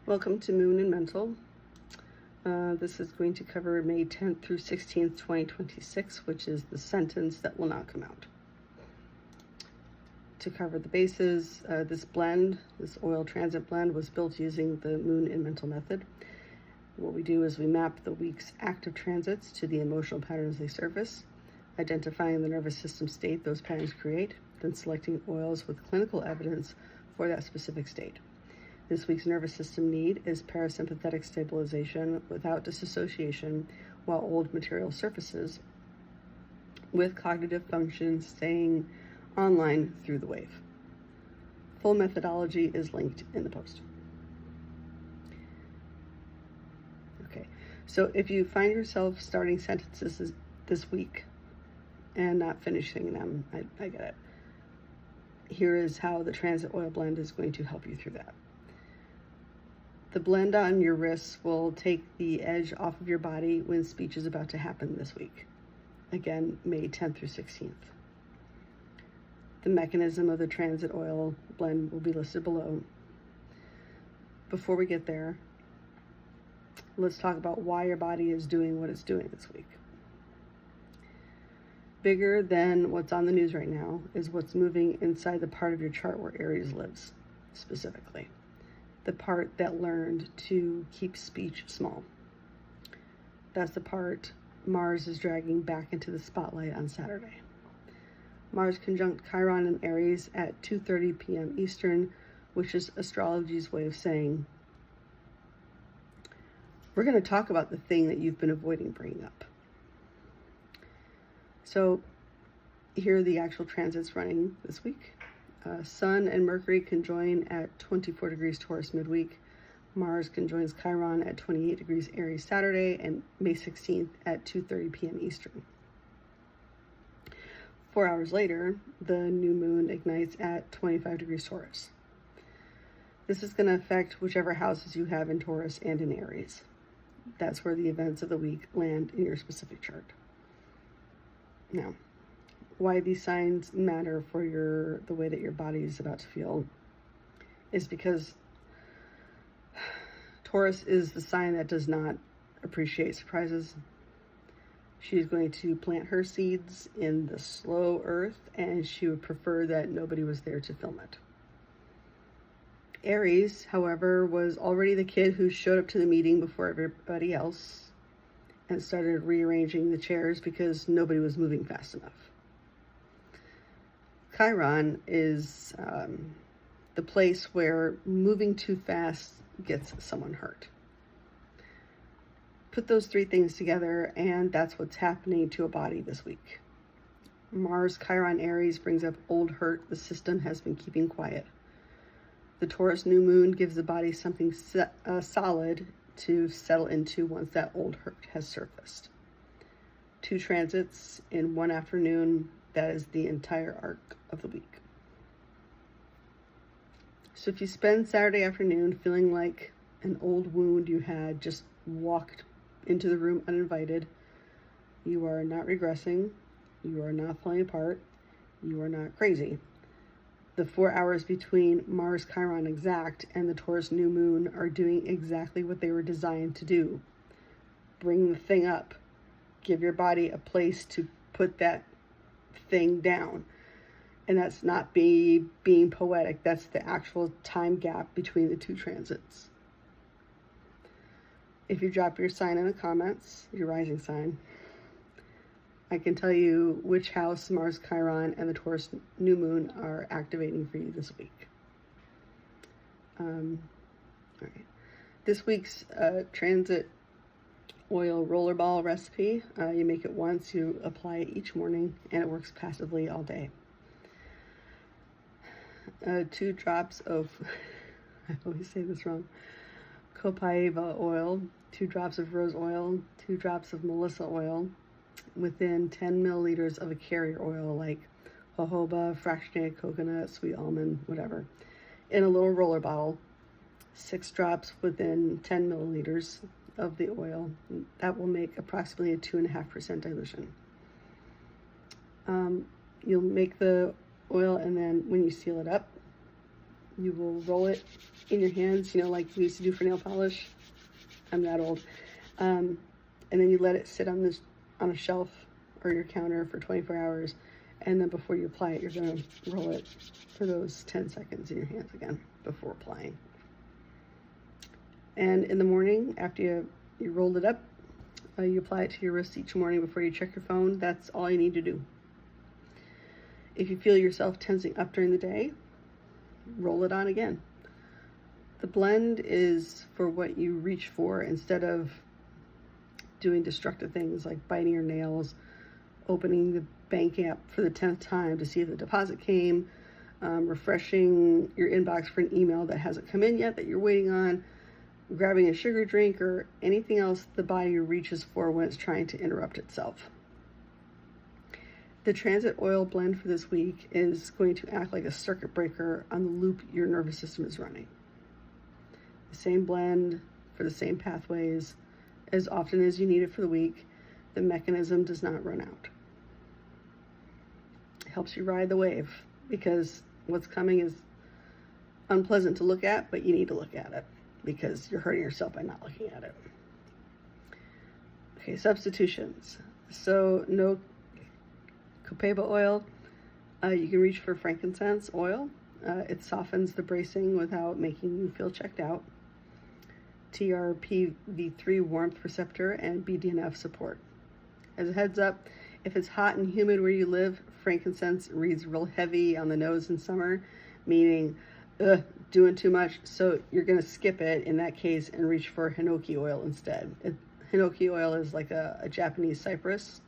Welcome to MoonInMental. This is going to cover May 10th through 16th, 2026, which is the sentence that will not come out. To cover the bases, this oil transit blend, was built using the MoonInMental method. What we do is we map the week's active transits to the emotional patterns they surface, identifying the nervous system state those patterns create, then selecting oils with clinical evidence for that specific state. This week's nervous system need is parasympathetic stabilization without dissociation while old material surfaces, with cognitive functions staying online through the wave. Full methodology is linked in the post. Okay, so if you find yourself starting sentences this week and not finishing them, I get it. Here is how the transit oil blend is going to help you through that. The blend on your wrists will take the edge off of your body when speech is about to happen this week. Again, May 10th through 16th. The mechanism of the transit oil blend will be listed below. Before we get there, let's talk about why your body is doing what it's doing this week. Bigger than what's on the news right now is what's moving inside the part of your chart where Aries lives, specifically. The part that learned to keep speech small. That's the part Mars is dragging back into the spotlight on Saturday. Mars conjunct Chiron in Aries at 2:30 p.m. Eastern, which is astrology's way of saying, we're going to talk about the thing that you've been avoiding bringing up. So here are the actual transits running this week. Sun and Mercury conjoin at 24 degrees Taurus midweek. Mars conjoins Chiron at 28 degrees Aries Saturday, and May 16th at 2:30 p.m. Eastern. 4 hours later, the new moon ignites at 25 degrees Taurus. This is going to affect whichever houses you have in Taurus and in Aries. That's where the events of the week land in your specific chart. Now, why these signs matter for the way that your body is about to feel is because Taurus is the sign that does not appreciate surprises. She's going to plant her seeds in the slow earth, and she would prefer that nobody was there to film it. Aries, however, was already the kid who showed up to the meeting before everybody else and started rearranging the chairs because nobody was moving fast enough. Chiron is the place where moving too fast gets someone hurt. Put those three things together, and that's what's happening to a body this week. Mars Chiron Aries brings up old hurt the system has been keeping quiet. The Taurus New Moon gives the body something solid to settle into once that old hurt has surfaced. 2 transits in one afternoon. That is the entire arc of the week. So if you spend Saturday afternoon feeling like an old wound you had just walked into the room uninvited, you are not regressing, you are not falling apart, you are not crazy. The 4 hours between Mars Chiron exact and the Taurus New Moon are doing exactly what they were designed to do. Bring the thing up. Give your body a place to put that thing down. And that's not being poetic. That's the actual time gap between the 2 transits. If you drop your sign in the comments, your rising sign, I can tell you which house Mars Chiron and the Taurus New Moon are activating for you this week. All right. This week's transit oil rollerball recipe. You make it once, you apply it each morning, and it works passively all day. 2 drops of, I always say this wrong, Copaiba oil, 2 drops of rose oil, 2 drops of melissa oil, within 10 milliliters of a carrier oil like jojoba, fractionated coconut, sweet almond, whatever, in a little roller bottle. 6 drops within 10 milliliters of the oil. That will make approximately a 2.5% dilution. You'll make the oil, and then when you seal it up, You will roll it in your hands, like we used to do for nail polish. I'm that old. And then you let it sit on a shelf or your counter for 24 hours. And then before you apply it, you're going to roll it for those 10 seconds in your hands again before applying. And in the morning, after you rolled it up, you apply it to your wrist each morning before you check your phone. That's all you need to do. If you feel yourself tensing up during the day, roll it on again. The blend is for what you reach for instead of doing destructive things like biting your nails, opening the bank app for the 10th time to see if the deposit came, refreshing your inbox for an email that hasn't come in yet that you're waiting on, grabbing a sugar drink, or anything else the body reaches for when it's trying to interrupt itself. The transit oil blend for this week is going to act like a circuit breaker on the loop your nervous system is running. The same blend for the same pathways, as often as you need it for the week. The mechanism does not run out. It helps you ride the wave because what's coming is unpleasant to look at, but you need to look at it because you're hurting yourself by not looking at it. Okay, substitutions. So no Copaiba oil. You can reach for frankincense oil. It softens the bracing without making you feel checked out. TRPV3 warmth receptor and BDNF support. As a heads up, if it's hot and humid where you live, frankincense reads real heavy on the nose in summer, meaning doing too much, so you're going to skip it in that case and reach for hinoki oil instead. Hinoki oil is like a Japanese cypress.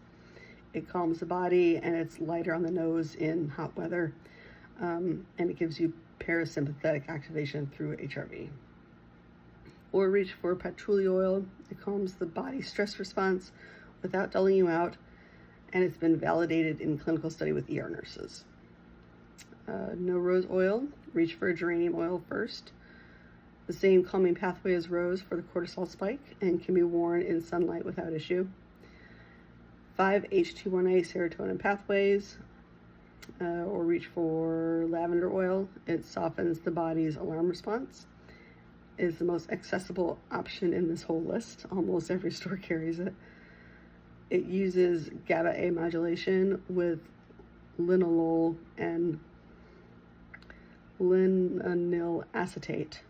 It calms the body and it's lighter on the nose in hot weather, and it gives you parasympathetic activation through HRV. Or reach for patchouli oil. It calms the body stress response without dulling you out, and it's been validated in clinical study with ER nurses. No rose oil. Reach for geranium oil first. The same calming pathway as rose for the cortisol spike and can be worn in sunlight without issue. 5-HT1A serotonin pathways, or reach for lavender oil. It softens the body's alarm response. It is the most accessible option in this whole list. Almost every store carries it. It uses GABA-A modulation with linalool and linonyl acetate.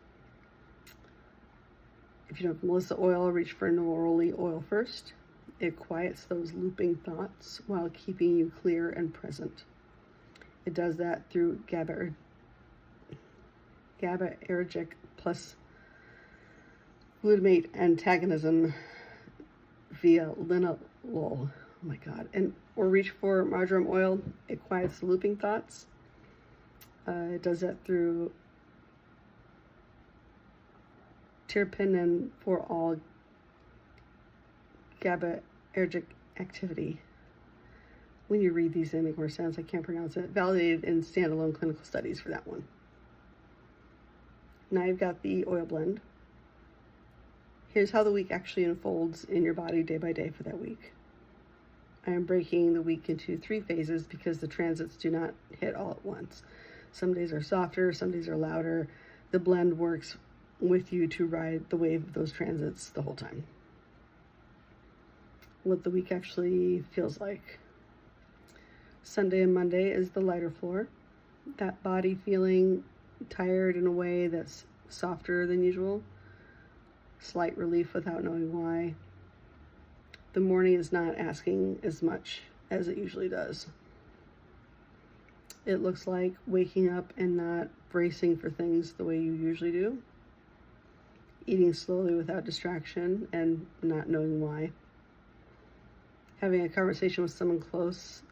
If you don't have Melissa oil, reach for neroli oil first. It quiets those looping thoughts while keeping you clear and present. It does that through GABAergic plus glutamate antagonism via linalool. Oh my God. Or reach for marjoram oil. It quiets the looping thoughts. It does that through terpenen for all GABAergic activity. When you read these, they make more sense. I can't pronounce it. Validated in standalone clinical studies for that one. Now you've got the oil blend. Here's how the week actually unfolds in your body day by day for that week. I am breaking the week into 3 phases because the transits do not hit all at once. Some days are softer, some days are louder. The blend works with you to ride the wave of those transits the whole time. What the week actually feels like. Sunday and Monday is the lighter floor. That body feeling tired in a way that's softer than usual. Slight relief without knowing why. The morning is not asking as much as it usually does. It looks like waking up and not bracing for things the way you usually do. Eating slowly without distraction and not knowing why. Having a conversation with someone close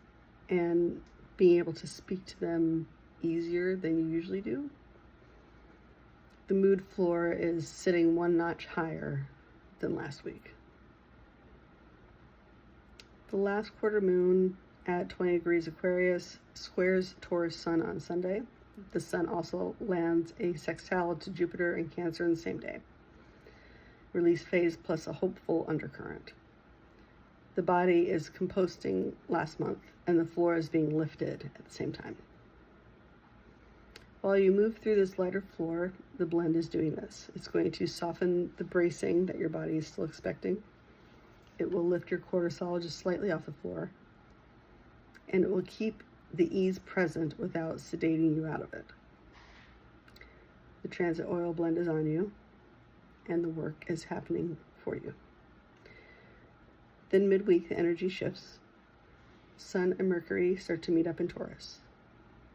and being able to speak to them easier than you usually do. The mood floor is sitting 1 notch higher than last week. The last quarter moon at 20 degrees Aquarius squares Taurus sun on Sunday. The sun also lands a sextile to Jupiter and Cancer in the same day. Release phase plus a hopeful undercurrent. The body is composting last month and the floor is being lifted at the same time. While you move through this lighter floor, the blend is doing this. It's going to soften the bracing that your body is still expecting. It will lift your cortisol just slightly off the floor. And it will keep the ease present without sedating you out of it. The transit oil blend is on you, and the work is happening for you. Then midweek, the energy shifts. Sun and Mercury start to meet up in Taurus,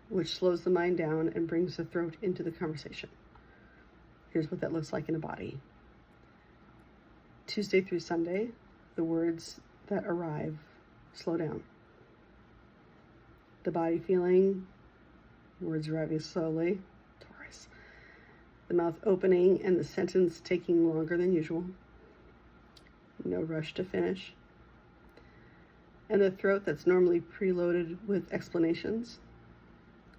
which slows the mind down and brings the throat into the conversation. Here's what that looks like in a body. Tuesday through Sunday, the words that arrive slow down. The body feeling, words arriving slowly, Taurus. The mouth opening and the sentence taking longer than usual. No rush to finish. And the throat that's normally preloaded with explanations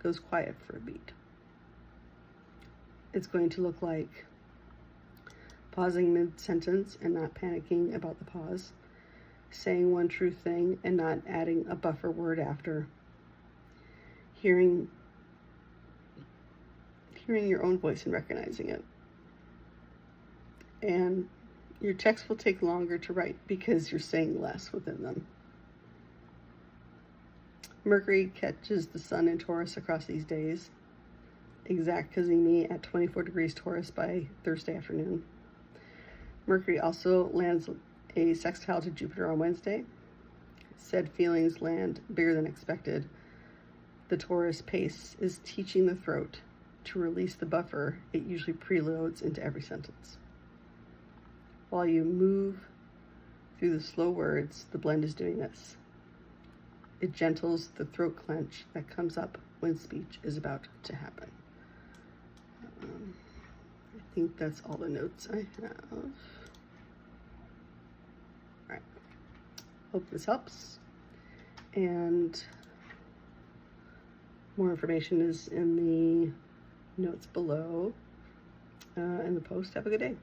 goes quiet for a beat. It's going to look like pausing mid-sentence and not panicking about the pause, saying one true thing and not adding a buffer word after, hearing your own voice and recognizing it. And your text will take longer to write because you're saying less within them. Mercury catches the sun in Taurus across these days, exact cazimi at 24 degrees Taurus by Thursday afternoon. Mercury also lands a sextile to Jupiter on Wednesday. Said feelings land bigger than expected. The Taurus pace is teaching the throat to release the buffer it usually preloads into every sentence. While you move through the slow words, the blend is doing this. It gentles the throat clench that comes up when speech is about to happen. I think that's all the notes I have. All right. Hope this helps. And more information is in the notes below in the post. Have a good day.